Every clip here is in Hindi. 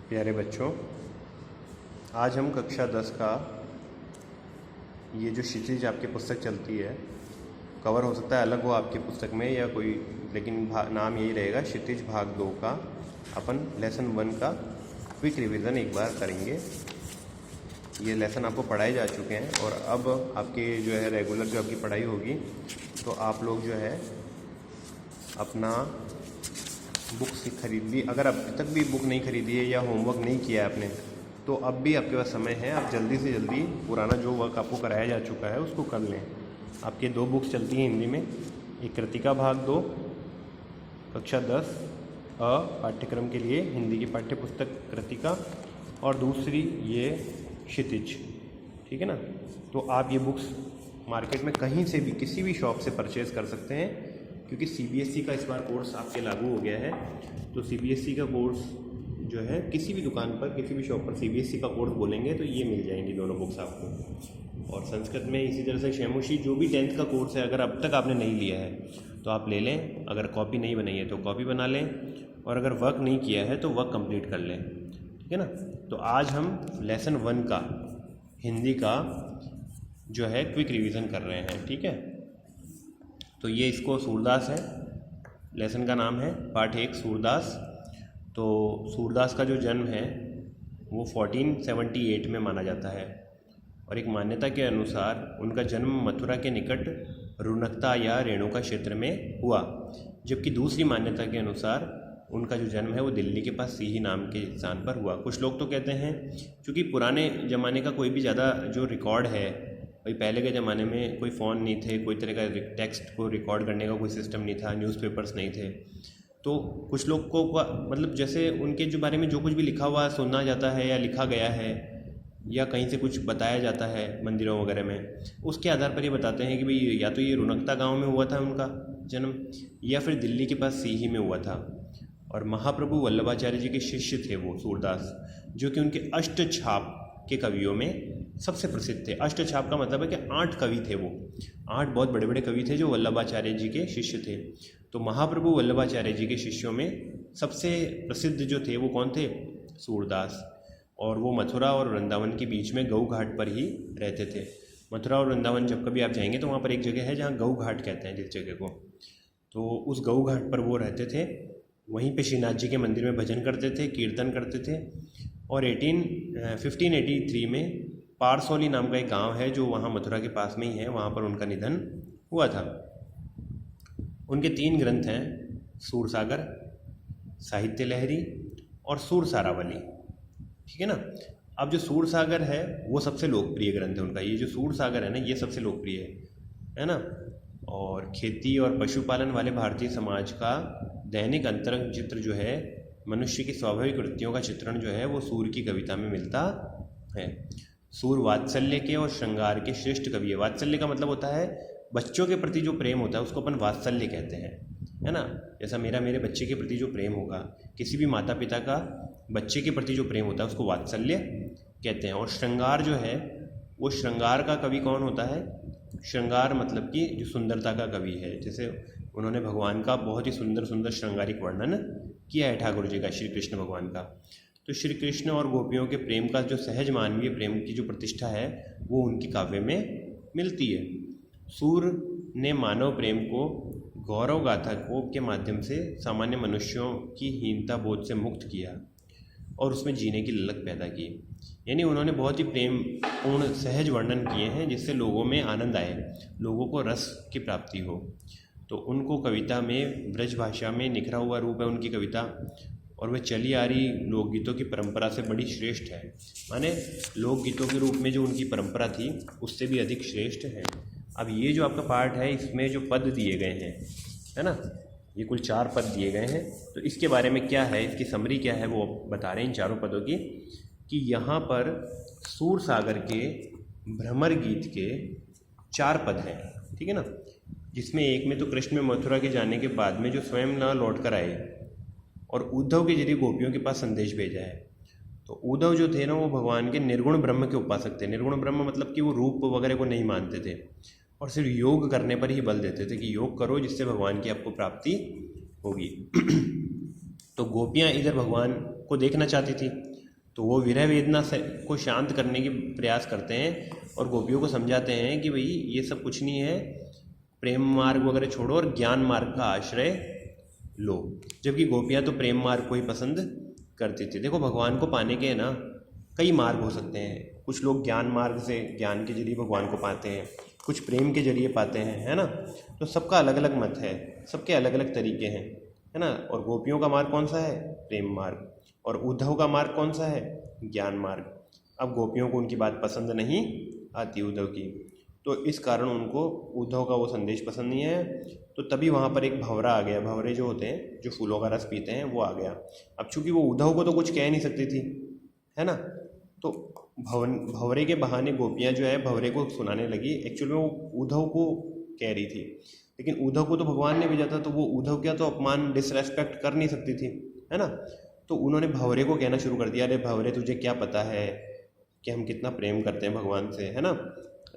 प्यारे बच्चों, आज हम कक्षा 10 का ये जो क्षितिज आपकी पुस्तक चलती है, कवर हो सकता है अलग हो आपकी पुस्तक में या कोई, लेकिन नाम यही रहेगा क्षितिज भाग 2 का अपन लेसन 1 का क्विक रिवीजन एक बार करेंगे। ये लेसन आपको पढ़ाए जा चुके हैं और अब आपके जो है रेगुलर जो आपकी पढ़ाई होगी तो आप लोग जो है अपना बुक्स खरीद ली। अगर अब तक भी बुक नहीं खरीदी है या होमवर्क नहीं किया है आपने, तो अब भी आपके पास समय है। आप जल्दी से जल्दी पुराना जो वर्क आपको कराया जा चुका है उसको कर लें। आपके 2 बुक्स चलती हैं हिंदी में, एक कृतिका भाग 2 कक्षा 10 पाठ्यक्रम के लिए हिंदी की पाठ्य पुस्तक कृतिका, और दूसरी ये क्षितिज, ठीक है ना। तो आप ये बुक्स मार्केट में कहीं से भी किसी भी शॉप से परचेज़ कर सकते हैं, क्योंकि सीबीएसई का इस बार कोर्स आपके लागू हो गया है। तो सीबीएसई का कोर्स जो है किसी भी दुकान पर, किसी भी शॉप पर सीबीएसई का कोर्स बोलेंगे तो ये मिल जाएंगी दोनों बुक्स आपको। और संस्कृत में इसी तरह से शैमुशी जो भी 10th का कोर्स है, अगर अब तक आपने नहीं लिया है तो आप ले लें। अगर कॉपी नहीं बनाई है तो कॉपी बना लें, और अगर वर्क नहीं किया है तो वर्क कंप्लीट कर लें, ठीक है ना। तो आज हम लेसन 1 का हिंदी का जो है क्विक रिवीजन कर रहे हैं, ठीक है। तो ये इसको सूरदास है, लेसन का नाम है पाठ 1 सूरदास। तो सूरदास का जो जन्म है वो 1478 में माना जाता है, और एक मान्यता के अनुसार उनका जन्म मथुरा के निकट रुनकता या रेणुका क्षेत्र में हुआ, जबकि दूसरी मान्यता के अनुसार उनका जो जन्म है वो दिल्ली के पास सीही नाम के स्थान पर हुआ। कुछ लोग तो कहते हैं क्योंकि पुराने ज़माने का कोई भी ज़्यादा जो रिकॉर्ड है, भाई पहले के ज़माने में कोई फ़ोन नहीं थे, कोई तरह का टेक्स्ट को रिकॉर्ड करने का कोई सिस्टम नहीं था, न्यूज़पेपर्स नहीं थे। तो कुछ लोग को मतलब जैसे उनके जो बारे में जो कुछ भी लिखा हुआ सुना जाता है या लिखा गया है या कहीं से कुछ बताया जाता है मंदिरों वगैरह में, उसके आधार पर ये बताते हैं कि भाई या तो ये रुनकता गांव में हुआ था उनका जन्म, या फिर दिल्ली के पास सीही में हुआ था। और महाप्रभु वल्लभाचार्य जी के शिष्य थे वो सूरदास, जो कि उनके अष्टछाप के कवियों में सबसे प्रसिद्ध थे। अष्टछाप का मतलब है कि 8 कवि थे वो, 8 बहुत बड़े बड़े कवि थे जो वल्लभाचार्य जी के शिष्य थे। तो महाप्रभु वल्लभाचार्य जी के शिष्यों में सबसे प्रसिद्ध जो थे वो कौन थे? सूरदास। और वो मथुरा और वृंदावन के बीच में गऊ घाट पर ही रहते थे। मथुरा और वृंदावन जब कभी आप जाएंगे तो वहाँ पर एक जगह है जहाँ गऊ घाट कहते हैं जिस जगह को, तो उस गऊ घाट पर वो रहते थे। वहीं पे श्रीनाथ जी के मंदिर में भजन करते थे, कीर्तन करते थे। और 1583 में पारसौली नाम का एक गांव है जो वहाँ मथुरा के पास में ही है, वहाँ पर उनका निधन हुआ था। उनके 3 ग्रंथ हैं, सूरसागर, साहित्य लहरी और सूरसारावली, ठीक है ना। अब जो सूरसागर है वो सबसे लोकप्रिय ग्रंथ है उनका। ये जो सूरसागर है ना, ये सबसे लोकप्रिय है ना। और खेती और पशुपालन वाले भारतीय समाज का दैनिक अंतरंग चित्र जो है, मनुष्य की स्वाभाविक वृत्तियों का चित्रण जो है वो सूर की कविता में मिलता है। सूर वात्सल्य के और श्रृंगार के श्रेष्ठ कवि है। वात्सल्य का मतलब होता है बच्चों के प्रति जो प्रेम होता है उसको अपन वात्सल्य कहते हैं, है ना। जैसा मेरे बच्चे के प्रति जो प्रेम होगा, किसी भी माता पिता का बच्चे के प्रति जो प्रेम होता है उसको वात्सल्य कहते हैं। और श्रृंगार जो है वो, श्रृंगार का कवि कौन होता है? श्रृंगार मतलब कि जो सुंदरता का कवि है। जैसे उन्होंने भगवान का बहुत ही सुंदर सुंदर श्रृंगारिक वर्णन किया है ठाकुर जी का, श्री कृष्ण भगवान का। तो श्री कृष्ण और गोपियों के प्रेम का जो सहज मानवीय प्रेम की जो प्रतिष्ठा है वो उनकी काव्य में मिलती है। सूर ने मानव प्रेम को गौरव गाथा के माध्यम से सामान्य मनुष्यों की हीनता बोध से मुक्त किया और उसमें जीने की ललक पैदा की। यानी उन्होंने बहुत ही प्रेम पूर्ण सहज वर्णन किए हैं जिससे लोगों में आनंद आए, लोगों को रस की प्राप्ति हो। तो उनको कविता में ब्रज भाषा में निखरा हुआ रूप है उनकी कविता, और वह चली आ रही लोकगीतों की परंपरा से बड़ी श्रेष्ठ है। माने लोकगीतों के रूप में जो उनकी परंपरा थी उससे भी अधिक श्रेष्ठ है। अब ये जो आपका पाठ है इसमें जो पद दिए गए हैं, है ना, ये कुल 4 पद दिए गए हैं। तो इसके बारे में क्या है, इसकी समरी क्या है वो बता रहे हैं इन 4 पदों की, कि यहाँ पर सूरसागर के भ्रमर गीत के 4 पद हैं, ठीक है ना। जिसमें एक में तो कृष्ण में मथुरा के जाने के बाद में जो स्वयं न लौट कर आए और उद्धव के जरिए गोपियों के पास संदेश भेजा है। तो उद्धव जो थे ना वो भगवान के निर्गुण ब्रह्म के उपासक थे। निर्गुण ब्रह्म मतलब कि वो रूप वगैरह को नहीं मानते थे और सिर्फ योग करने पर ही बल देते थे कि योग करो जिससे भगवान की आपको प्राप्ति होगी। तो गोपियाँ इधर भगवान को देखना चाहती थी तो वो विरह वेदना से को शांत करने की प्रयास करते हैं और गोपियों को समझाते हैं कि भाई ये सब कुछ नहीं है, प्रेम मार्ग वगैरह छोड़ो और ज्ञान मार्ग का आश्रय लो। जबकि गोपियाँ तो प्रेम मार्ग को ही पसंद करती थी। देखो भगवान को पाने के ना कई मार्ग हो सकते हैं। कुछ लोग ज्ञान मार्ग से ज्ञान के जरिए भगवान को पाते हैं, कुछ प्रेम के जरिए पाते हैं, है ना। तो सबका अलग अलग मत है, सबके अलग अलग तरीके हैं, है ना। और गोपियों का मार्ग कौन सा है? प्रेम मार्ग। और उद्धव का मार्ग कौन सा है? ज्ञान मार्ग। अब गोपियों को उनकी बात पसंद नहीं आती उद्धव की, तो इस कारण उनको उद्धव का वो संदेश पसंद नहीं है। तो तभी वहाँ पर एक भंवरा आ गया। भंवरे जो होते हैं, जो फूलों का रस पीते हैं, वो आ गया। अब चूंकि वो उद्धव को तो कुछ कह नहीं सकती थी, है ना, तो भंवरे के बहाने गोपियाँ जो है भंवरे को सुनाने लगी। एक्चुअली वो उद्धव को कह रही थी, लेकिन उद्धव को तो भगवान ने भेजा था, तो वो उद्धव क्या तो अपमान डिसरेस्पेक्ट कर नहीं सकती थी, है ना। तो उन्होंने भंवरे को कहना शुरू कर दिया, अरे भंवरे तुझे क्या पता है कि हम कितना प्रेम करते हैं भगवान से, है ना।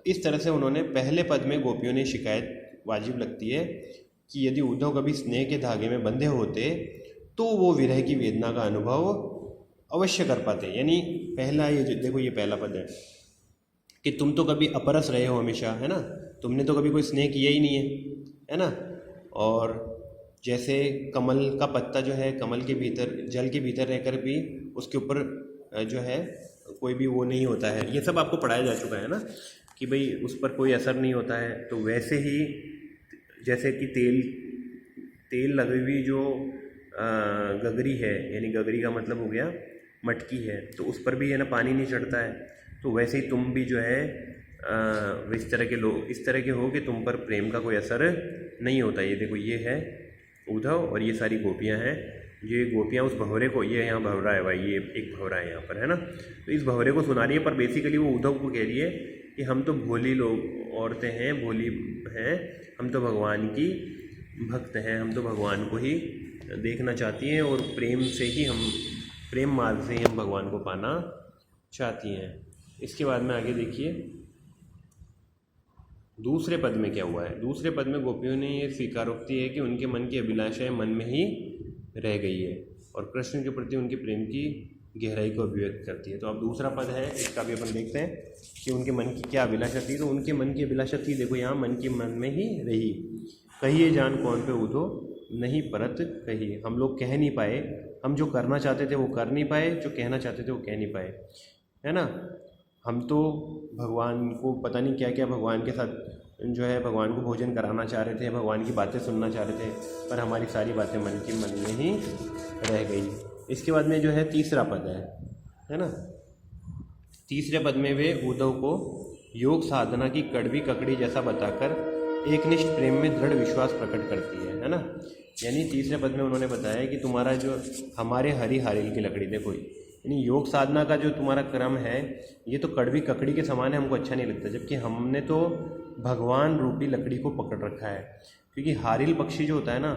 इस तरह से उन्होंने पहले पद में गोपियों ने शिकायत वाजिब लगती है कि यदि उद्धव कभी स्नेह के धागे में बंधे होते तो वो विरह की वेदना का अनुभव अवश्य कर पाते। यानी पहला ये देखो, ये पहला पद है कि तुम तो कभी अपरस रहे हो हमेशा, है ना, तुमने तो कभी कोई स्नेह किया ही नहीं है ना। और जैसे कमल का पत्ता जो है कमल के भीतर, जल के भीतर रहकर भी उसके ऊपर जो है कोई भी वो नहीं होता है, ये सब आपको पढ़ाया जा चुका है ना, कि भाई उस पर कोई असर नहीं होता है। तो वैसे ही जैसे कि तेल लगी हुई जो गगरी है, यानी गगरी का मतलब हो गया मटकी है, तो उस पर भी है ना पानी नहीं चढ़ता है। तो वैसे ही तुम भी जो है इस तरह के लोग इस तरह के हो कि तुम पर प्रेम का कोई असर नहीं होता। ये देखो, ये है उद्धव और ये सारी गोपियाँ हैं। ये गोपियाँ उस भंवरे को, ये यहाँ भंवरा है भाई, ये एक भंवरा है यहाँ पर, है ना। तो इस भंवरे को सुना रही है, पर बेसिकली वो उद्धव को कह रही है कि हम तो भोली लोग औरतें हैं, भोली हैं, हम तो भगवान की भक्त हैं, हम तो भगवान को ही देखना चाहती हैं और प्रेम से ही हम, प्रेम मार्ग से ही हम भगवान को पाना चाहती हैं। इसके बाद में आगे देखिए दूसरे पद में क्या हुआ है। दूसरे पद में गोपियों ने ये स्वीकारोक्ति है कि उनके मन की अभिलाषाएं मन में ही रह गई है और कृष्ण के प्रति उनके प्रेम की गहराई को अभिव्यक्त करती है। तो अब दूसरा पद है, इसका भी अपन देखते हैं कि उनके मन की क्या अभिलाषा थी। तो उनके मन की अभिलाषा थी, देखो यहाँ, मन के मन में ही रही। कहिए जान कौन पे उधो नहीं परत कही। हम लोग कह नहीं पाए, हम जो करना चाहते थे वो कर नहीं पाए, जो कहना चाहते थे वो कह नहीं पाए, है ना। हम तो भगवान को पता नहीं क्या क्या भगवान के साथ जो है भगवान को भोजन कराना चाह रहे थे, भगवान की बातें सुनना चाह रहे थे, पर हमारी सारी बातें मन की मन में ही रह गई। इसके बाद में जो है तीसरा पद है ना। तीसरे पद में वे उद्धव को योग साधना की कड़वी ककड़ी जैसा बताकर एकनिष्ठ प्रेम में दृढ़ विश्वास प्रकट करती है ना। यानी तीसरे पद में उन्होंने बताया कि तुम्हारा जो हमारे हरी हारिल की लकड़ी, देखो यानी योग साधना का जो तुम्हारा क्रम है ये तो कड़वी ककड़ी के समान है, हमको अच्छा नहीं लगता, जबकि हमने तो भगवान रूपी लकड़ी को पकड़ रखा है। क्योंकि हारिल पक्षी जो होता है ना,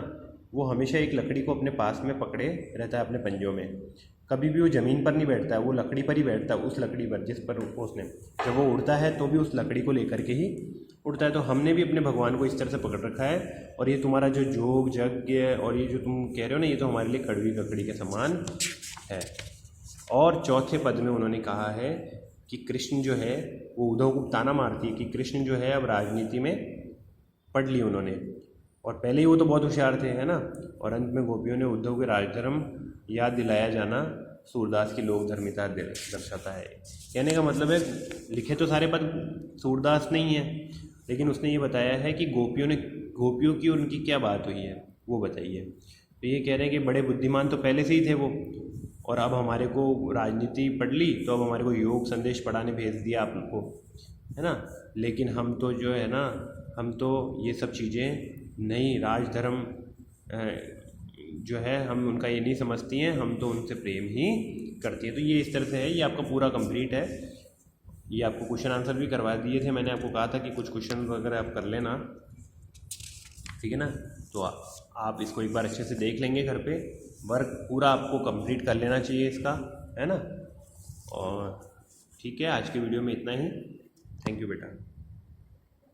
वो हमेशा एक लकड़ी को अपने पास में पकड़े रहता है अपने पंजों में, कभी भी वो ज़मीन पर नहीं बैठता है, वो लकड़ी पर ही बैठता है, उस लकड़ी पर जिस पर उसने, जब वो उड़ता है तो भी उस लकड़ी को लेकर के ही उड़ता है। तो हमने भी अपने भगवान को इस तरह से पकड़ रखा है। और ये तुम्हारा जो जोग यज्ञ और ये जो तुम कह रहे हो ना, ये तो हमारे लिए कड़वी ककड़ी के समान है। और चौथे पद में उन्होंने कहा है कि कृष्ण जो है, वो उद्धव को ताना मारती है कि कृष्ण जो है अब राजनीति में पढ़ ली उन्होंने, और पहले ही वो तो बहुत होशियार थे, है ना। और अंत में गोपियों ने उद्धव के राजधर्म याद दिलाया जाना सूरदास की लोक धर्मिता दर्शाता है। कहने का मतलब है, लिखे तो सारे पद सूरदास नहीं है, लेकिन उसने ये बताया है कि गोपियों की उनकी क्या बात हुई है वो बताइए। तो ये कह रहे हैं कि बड़े बुद्धिमान तो पहले से ही थे वो, और अब हमारे को राजनीति पढ़ ली तो अब हमारे को योग संदेश पढ़ाने भेज दिया आप लोग को, है ना। लेकिन हम तो जो है ना, हम तो ये सब चीज़ें नहीं, राजधर्म जो है हम उनका ये नहीं समझती हैं, हम तो उनसे प्रेम ही करती हैं। तो ये इस तरह से है, ये आपका पूरा कंप्लीट है। ये आपको क्वेश्चन आंसर भी करवा दिए थे, मैंने आपको कहा था कि कुछ क्वेश्चन वगैरह आप कर लेना, ठीक है ना। तो आप इसको एक बार अच्छे से देख लेंगे घर पे, वर्क पूरा आपको कंप्लीट कर लेना चाहिए इसका, है ना। और ठीक है, आज के वीडियो में इतना ही। थैंक यू बेटा।